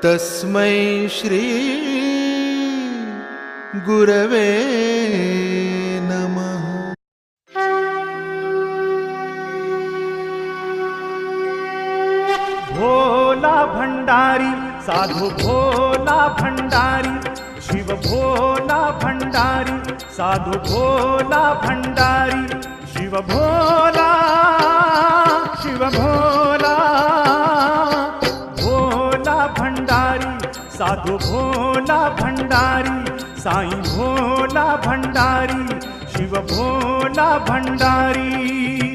तस्मै श्री गुरवे नमः। भोला भंडारी साधु भोला भंडारी, शिव भोला भंडारी साधु भोला भंडारी, शिव भोला शिव भोला भोला भंडारी साधु भोला भंडारी, साईं भोला भंडारी शिव भोला भंडारी।